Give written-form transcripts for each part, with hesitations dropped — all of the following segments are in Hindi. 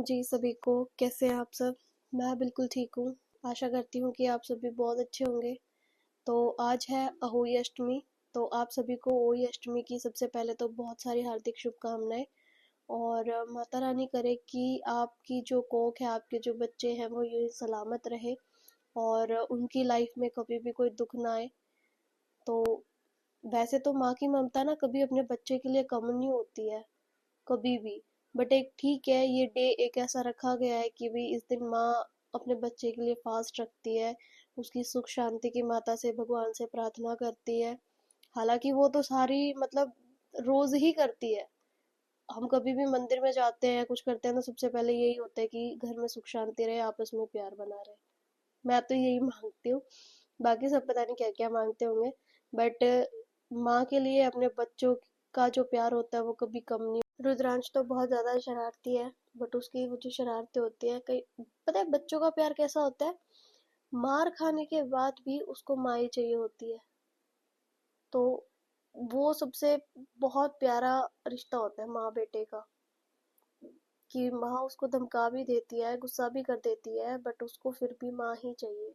जी सभी को। कैसे हैं आप सब? मैं बिल्कुल ठीक हूँ। आशा करती हूँ कि आप सभी बहुत अच्छे होंगे। तो आज है अहोई अष्टमी। तो आप सभी को अहोई अष्टमी की सबसे पहले तो बहुत सारी हार्दिक शुभकामनाएं। और माता रानी करे कि आपकी जो कोख है, आपके जो बच्चे हैं वो यूं ही सलामत रहे और उनकी लाइफ में कभी भी कोई दुख ना आए। तो वैसे तो माँ की ममता ना कभी अपने बच्चे के लिए कम नहीं होती है, कभी भी। बट एक ठीक है, ये डे एक ऐसा रखा गया है कि भाई इस दिन माँ अपने बच्चे के लिए फास्ट रखती है, उसकी सुख शांति की माता से भगवान से प्रार्थना करती है। हालांकि वो तो सारी मतलब रोज ही करती है। हम कभी भी मंदिर में जाते हैं, कुछ करते हैं तो सबसे पहले यही होता है कि घर में सुख शांति रहे, आपस में प्यार बना रहे। मैं तो यही मांगती हूँ। बाकी सब पता नहीं क्या क्या मांगते होंगे। बट माँ के लिए अपने बच्चों का जो प्यार होता है वो कभी कम नहीं। रुद्रांश तो बहुत ज्यादा शरारती है। बट उसकी वो जो शरारतें होती है, कई पता है बच्चों का प्यार कैसा होता है? मार खाने के बाद भी उसको माँ ही चाहिए होती है। तो वो सबसे बहुत प्यारा रिश्ता होता है माँ बेटे का, कि माँ उसको धमका भी देती है, गुस्सा भी कर देती है, बट उसको फिर भी माँ ही चाहिए।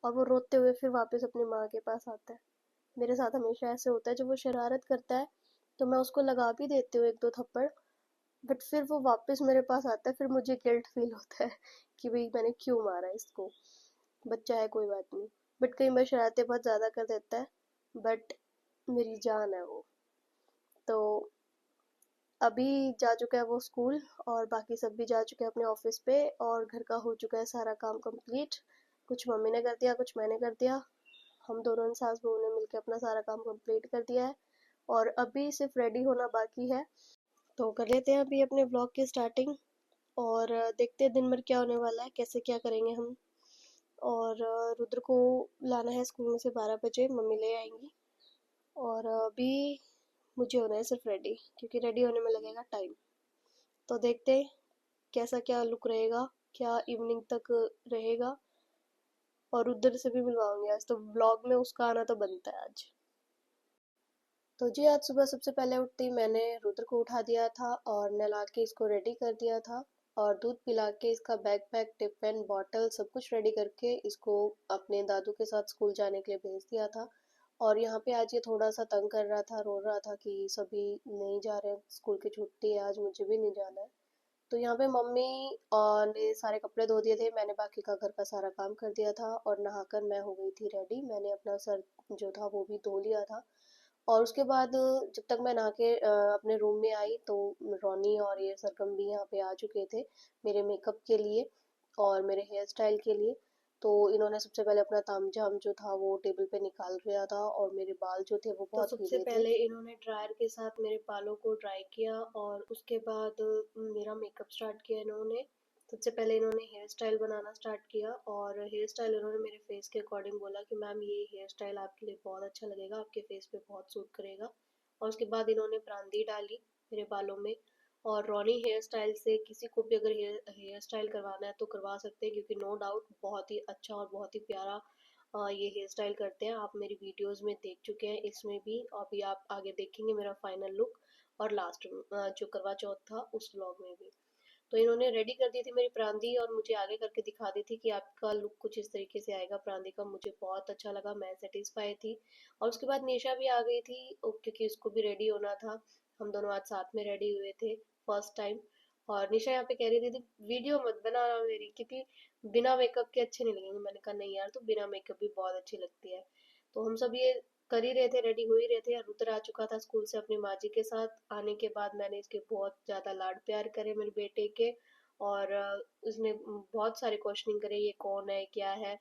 और वो रोते हुए फिर वापस अपनी माँ के पास आता है। मेरे साथ हमेशा ऐसे होता है, जब वो शरारत करता है तो मैं उसको लगा भी देती हूँ एक दो थप्पड़। बट फिर वो वापस मेरे पास आता है, फिर मुझे गिल्ट फील होता है कि भाई मैंने क्यों मारा इसको। बच्चा है, कोई बात नहीं। बट कई बार शरारतें बहुत ज्यादा कर देता है। बट मेरी जान है वो। तो अभी जा चुका है वो स्कूल, और बाकी सब भी जा चुके हैं अपने ऑफिस पे, और घर का हो चुका है सारा काम कंप्लीट। कुछ मम्मी ने कर दिया, कुछ मैंने कर दिया। हम दोनों ने, सास बहू ने मिलकर अपना सारा काम कंप्लीट कर दिया है। और अभी सिर्फ रेडी होना बाकी है। तो कर लेते हैं अभी अपने ब्लॉग की स्टार्टिंग। और देखते हैं दिन भर क्या होने वाला है, कैसे क्या करेंगे हम। और रुद्र को लाना है स्कूल में से 12 बजे, मम्मी ले आएंगी। और अभी मुझे होना है सिर्फ रेडी, क्योंकि रेडी होने में लगेगा टाइम। तो देखते हैं कैसा क्या लुक रहेगा, क्या इवनिंग तक रहेगा। और रुद्र से भी मिलवाऊंगी आज, तो ब्लॉग में उसका आना तो बनता है आज। तो जी आज सुबह सबसे पहले उठते ही मैंने रुद्र को उठा दिया था और नहला के इसको रेडी कर दिया था। और दूध पिला के इसका बैग पैक, टिफिन, बॉटल सब कुछ रेडी करके इसको अपने दादू के साथ स्कूल जाने के लिए भेज दिया था। और यहाँ पे आज ये थोड़ा सा तंग कर रहा था, रो रहा था कि सभी नहीं जा रहे, स्कूल की छुट्टी है आज, मुझे भी नहीं जाना है। तो यहाँ पे मम्मी ने सारे कपड़े धो दिए थे, मैंने बाकी का घर का सारा काम कर दिया था, और नहाकर मैं हो गई थी रेडी। मैंने अपना सर जो था वो भी धो लिया था। और उसके बाद जब तक मैं नहा के अपने रूम में आई, तो रोनी और ये सरगम भी यहाँ पे आ चुके थे मेरे मेकअप के लिए और मेरे हेयर स्टाइल के लिए। तो इन्होंने सबसे पहले अपना तामझाम जो था वो टेबल पे निकाल लिया था, और मेरे बाल जो थे वो बहुत सबसे पहले इन्होंने ड्रायर के साथ मेरे बालों को ड्राई किया, और उसके बाद मेरा मेकअप स्टार्ट किया इन्होंने। सबसे पहले इन्होंने हेयर स्टाइल बनाना स्टार्ट किया, और हेयर स्टाइल इन्होंने मेरे फेस के अकॉर्डिंग बोला कि मैम ये हेयर स्टाइल आपके लिए बहुत अच्छा लगेगा, आपके फेस पे बहुत सूट करेगा। और उसके बाद इन्होंने ब्रांदी डाली मेरे बालों में। और रॉनी हेयर स्टाइल से किसी को भी अगर हेयर स्टाइल करवाना है तो करवा सकते हैं, क्योंकि नो डाउट बहुत ही अच्छा और बहुत ही प्यारा ये हेयर स्टाइल करते हैं। आप मेरी वीडियोस में देख चुके हैं, इसमें भी अभी आप आगे देखेंगे मेरा फाइनल लुक। और लास्ट जो करवा चौथ था उस व्लॉग में भी। तो इन्होंने रेडी कर दी थी मेरी प्रांदी, और मुझे आगे करके दिखा दी थी कि आपका लुक कुछ इस तरीके से आएगा प्रांदी का। मुझे बहुत अच्छा लगा, मैं सेटिस्फाई थी। और उसके बाद निशा भी आ गई थी, क्योंकि उसको भी रेडी होना था। हम दोनों आज साथ में रेडी हुए थे फर्स्ट टाइम। और निशा यहाँ पे कह रही थी वीडियो मत बनाना मेरी, क्योंकि बिना मेकअप के अच्छे नहीं लगेंगे। मैंने कहा नहीं यार, तो बिना मेकअप भी बहुत अच्छी लगती है। तो हम सब ये कर ही रहे थे, रेडी हो ही रहे थे। रुद्र आ चुका था स्कूल से अपनी माँ जी के साथ। आने के बाद मैंने इसके बहुत ज्यादा लाड प्यार करे मेरे बेटे के। और उसने बहुत सारे क्वेश्चनिंग करे, ये कौन है, क्या है,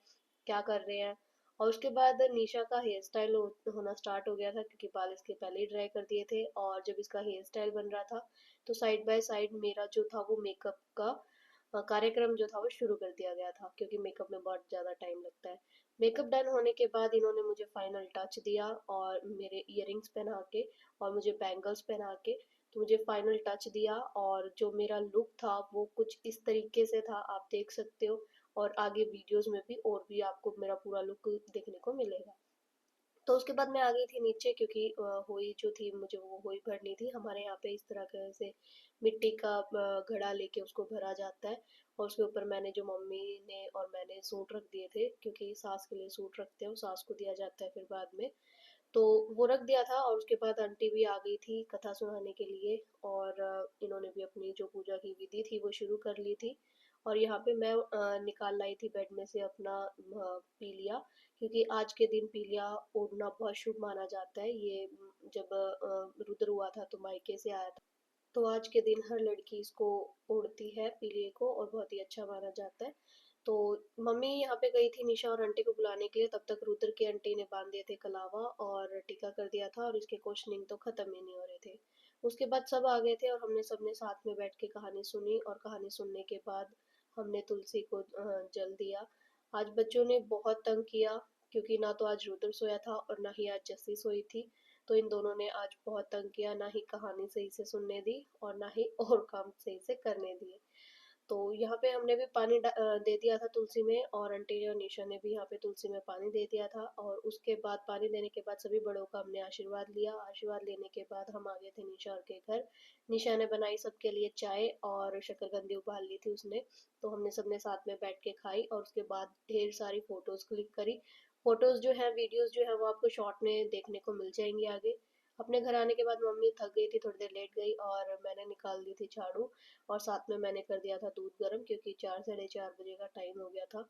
क्या कर रहे हैं। और उसके बाद निशा का हेयर स्टाइल होना स्टार्ट हो गया था, क्योंकि बाल इसके पहले ही ड्राई कर दिए थे। और जब इसका हेयर स्टाइल बन रहा था तो साइड बाय साइड मेरा जो था वो मेकअप का कार्यक्रम जो था वो शुरू कर दिया गया था, क्योंकि मेकअप में बहुत ज़्यादा टाइम लगता है। मेकअप डन होने के बाद इन्होंने मुझे फाइनल टच दिया, और मेरे इयररिंग्स पहना के और मुझे बैंगल्स पहना के तो मुझे फाइनल टच दिया। और जो मेरा लुक था वो कुछ इस तरीके से था, आप देख सकते हो। और आगे वीडियोस में भी और भी आपको मेरा पूरा लुक देखने को मिलेगा। तो उसके बाद मैं आ गई थी नीचे, क्योंकि होई जो थी मुझे वो होई भरनी थी। हमारे यहाँ पे इस तरह का से मिट्टी का घड़ा लेके उसको भरा जाता है, और उसके ऊपर मैंने जो मम्मी ने और मैंने सूट रख दिए थे, क्योंकि सास के लिए सूट रखते हैं, वो सास को दिया जाता है फिर बाद में। तो वो रख दिया था, और उसके बाद आंटी भी आ गई थी कथा सुनाने के लिए, और इन्होंने भी अपनी जो पूजा की विधि थी वो शुरू कर ली थी। और यहाँ पे मैं निकाल लाई थी बेड में से अपना पीलिया, क्योंकि आज के दिन पीलिया ओढ़ना बहुत शुभ माना जाता है। ये जब रुद्र हुआ था तो मायके से आया था, तो आज के दिन हर लड़की इसको ओढ़ती है पीलिए को, और बहुत ही अच्छा माना जाता है। तो मम्मी यहाँ पे गई थी निशा और आंटी को बुलाने के लिए, तब तक रुद्र की आंटी ने बांध दिए थे कलावा और टीका कर दिया था, और इसके क्वेश्चनिंग तो खत्म ही नहीं हो रहे थे। उसके बाद सब आ गए थे, और हमने सबने साथ में बैठ के कहानी सुनी, और कहानी सुनने के बाद हमने तुलसी को जल दिया। आज बच्चों ने बहुत तंग किया, क्योंकि ना तो आज रुद्र सोया था और ना ही आज जस्सी सोई थी। तो इन दोनों ने आज बहुत तंग किया, ना ही कहानी सही से सुनने दी और ना ही और काम सही से करने दिए। तो यहाँ पे हमने भी पानी दे दिया था तुलसी में, और आंटी और निशा ने भी यहाँ पे तुलसी में पानी दे दिया था। और उसके बाद पानी देने के बाद सभी बड़ों का हमने आशीर्वाद लिया। आशीर्वाद लेने के बाद हम आ गए थे निशा और के घर। निशा ने बनाई सबके लिए चाय और शक्करकंदी उबाल ली थी उसने, तो हमने सबने साथ में बैठ के खाई, और उसके बाद ढेर सारी फोटोज क्लिक करी। फोटोज जो है, वीडियोस जो है, वो आपको शॉर्ट में देखने को मिल जाएंगी आगे। अपने घर आने के बाद मम्मी थक गई थी, थोड़ी देर लेट गई, और मैंने निकाल दी थी झाड़ू, और साथ में मैंने कर दिया था दूध गर्म, क्योंकि 4 साढ़े 4 बजे का टाइम हो गया था।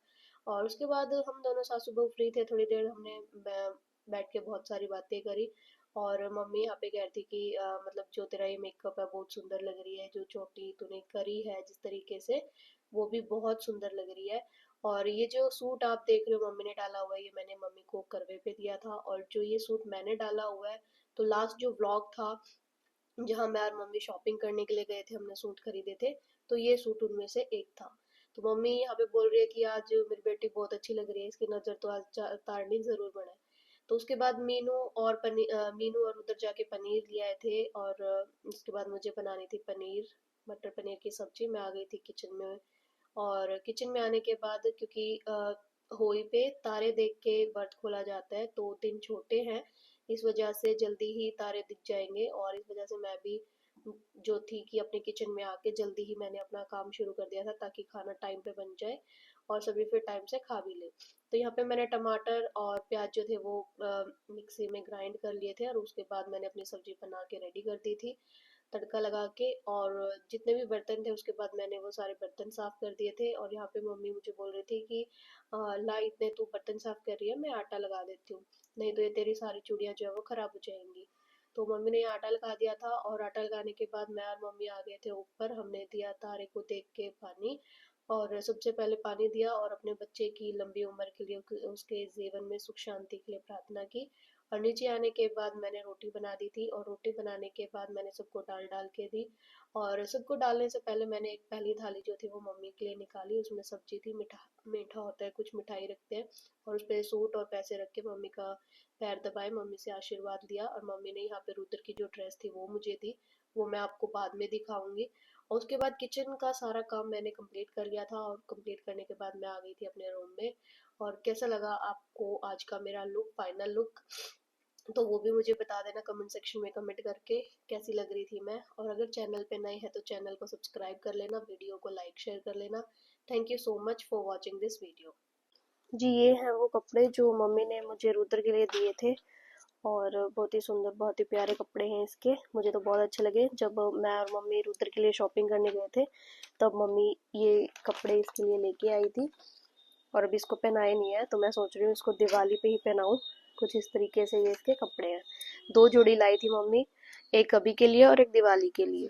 और उसके बाद हम दोनों सासू बहू फ्री थे, थोड़ी देर हमने बैठ के बहुत सारी बातें करी। और मम्मी यहाँ पे कह रही थी कि मतलब जो तेरा ये मेकअप है बहुत सुंदर लग रही है, जो चोटी तूने करी है जिस तरीके से, वो भी बहुत सुंदर लग रही है। और ये जो सूट आप देख रहे हो मम्मी ने डाला हुआ है, ये मैंने मम्मी को करवे पे दिया था। और जो ये सूट मैंने डाला हुआ है, तो लास्ट जो व्लॉग था जहाँ मैं और मम्मी शॉपिंग करने के लिए गए थे, हमने सूट खरीदे थे, तो ये सूट उनमें से एक था। तो मम्मी यहाँ पे बोल रही है कि आज मेरी बेटी बहुत अच्छी लग रही है, इसकी नज़र तो आज तारनी जरूर बना है। तो उसके बाद मीनू और उधर जाके पनीर ले आए थे, और उसके बाद मुझे बनानी थी पनीर, मटर पनीर की सब्जी। मैं आ गई थी किचन में, और किचन में आने के बाद, क्योंकि होली पे तारे देख के व्रत खोला जाता है, तो दिन छोटे हैं, इस वजह से जल्दी ही तारे दिख जाएंगे, और इस वजह से मैं भी जो थी कि अपने किचन में आके जल्दी ही मैंने अपना काम शुरू कर दिया था, ताकि खाना टाइम पे बन जाए और सभी फिर टाइम से खा भी ले। तो यहाँ पे मैंने टमाटर और प्याज जो थे वो मिक्सी में ग्राइंड कर लिए थे, और उसके बाद मैंने अपनी सब्जी बना के रेडी कर दी थी तड़का लगा के। और जितने भी बर्तन थे उसके बाद मैंने वो सारे बर्तन साफ कर दिए थे। और यहाँ पे मम्मी मुझे बोल रही थी कि ला, इतने तू बर्तन साफ कर रही है, मैं आटा लगा देती हूँ, नहीं तो ये तेरी सारी चूड़ियाँ जो है वो खराब हो जाएंगी। तो मम्मी ने आटा लगा दिया था, और आटा लगाने के बाद मैं और मम्मी आ गए थे ऊपर। हमने दिया तारे को देख के पानी, और सबसे पहले पानी दिया, और अपने बच्चे की लंबी उम्र के लिए, उसके जीवन में सुख शांति के लिए प्रार्थना की। और नीचे आने के बाद मैंने रोटी बना दी थी, और रोटी बनाने के बाद मैंने सबको डाल डाल के दी। और सबको डालने से पहले मैंने एक पहली थाली जो थी वो मम्मी के लिए निकाली, उसमें सब्जी थी, मीठा होता है, कुछ मिठाई रखते हैं, और उस पर सूट और पैसे रख के मम्मी का पैर दबाए, मम्मी से आशीर्वाद लिया। और मम्मी ने यहाँ पे रुद्र की जो ड्रेस थी वो मुझे दी, वो मैं आपको बाद में दिखाऊंगी। और उसके बाद किचन का सारा काम मैंने कंप्लीट कर लिया था, और कंप्लीट करने के बाद मैं आ गई थी अपने रूम में। और कैसा लगा आपको आज का मेरा लुक, फाइनल लुक, तो वो भी मुझे बता देना कमेंट सेक्शन में कमेंट करके, कैसी लग रही थी मैं। और अगर चैनल पे नए हैं तो चैनल को सब्सक्राइब कर लेना, वीडियो को लाइक शेयर कर लेना। Thank you so much for watching this video. जी, ये हैं वो कपड़े जो मम्मी ने मुझे रुद्र के लिए दिए थे, और बहुत ही सुंदर, बहुत ही प्यारे कपड़े हैं इसके, मुझे तो बहुत अच्छे लगे। जब मैं और मम्मी रुद्र के लिए शॉपिंग करने गए थे, तब मम्मी ये कपड़े इसके लिए लेके आई थी, और अभी इसको पहनाए नहीं है, तो मैं सोच रही हूँ इसको दिवाली पे ही पहनाऊँ। कुछ इस तरीके से ये इसके कपड़े हैं। 2 जोड़ी लाई थी मम्मी, एक अभी के लिए और एक दिवाली के लिए।